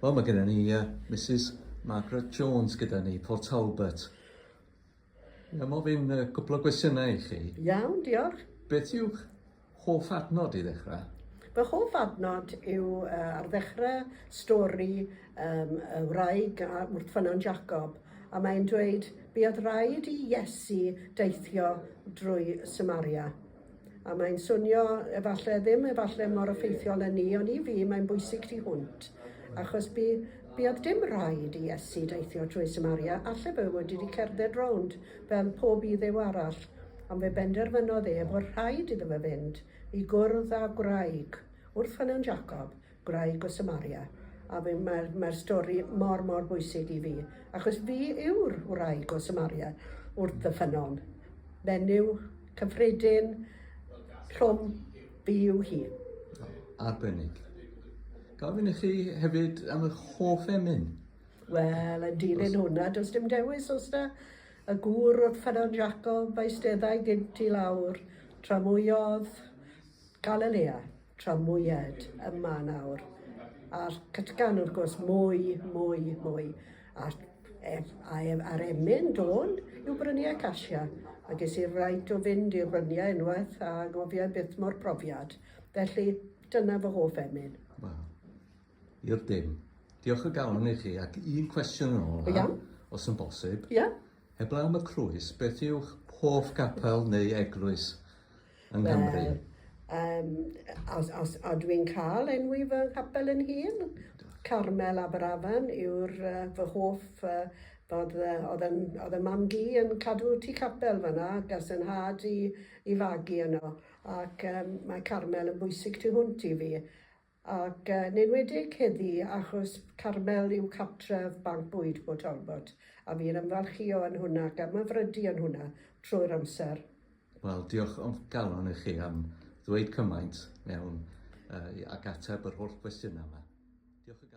Wel, mae gyda ni Mrs Margaret Jones gyda ni, Port Talbot. Mae ofyn cwpl o gwestiynau i chi. Iawn, diolch. Beth yw'ch hoff adnod i ddechrau? Fy hoff adnod yw ar ddechrau stori y wraig wrth ffynon Jacob, a mae'n dweud buodd rhaid i Iesu deithio drwy Samaria. A mae'n swnio efallai mor effeithiol yn ni, ond i fi mae'n bwysig tu hwnt, achos buodd dim rhaid i Iesu deithio drwy Samaria, allai fe wedi cerdded rownd fel pob iddew arall, ond fe benderfynodd bod rhaid iddo fe fynd i gwrdd â gwraig wrth ffynon Jacob, gwraig o Samaria. A mae'r stori mor bwysig i fi, achos fi yw'r wraig o Samaria wrth y ffynon. Menyw, cyffredin, llwm, fi yw hi. Arbennig. Gofyn i chi hefyd am eich hoff Emyn? Wel, yn dilyn hwnna, does dim dewis os da y gŵr wrth ffynon Jacob eisteddau gynt i lawr, tramwyodd Galilea, tramwyed yma nawr. A'r cytgan wrth gwrs mwy. A'r Emyn dôn yw bryniau Casia. A ges i'r rhaid o fynd i'r bryniau unwaith a gofio byth mor profiad. Felly dyna fy hoff Emyn. Wel, i'r dim. Diolch o galon i chi ac un cwestiwn yn ôl, os yn bosib. Ia. Heblaw am y crwys, beth yw'ch hoff gapel neu eglwys yn Nghymru? A dwi'n cael enwi fy Gapel yn hun. Carmel Aberafan yw'r fy hoff, oedd y mam-gu yn cadw tu capel fyna, gas yn had i fagu yno. Ac mae Carmel yn bwysig tu hwnt i fi. Ac nid wedi heddi achos Carmel yw cartref Banc Bwyd Port Talbot. A fi'n ymfalchio yn hwnna, ac am yfrydu yn hwnna trwy'r amser. Wel, diolch o galon i chi am ddweud cymaint mewn ac ateb yr holl gwestiynau yma. Diolch o galon.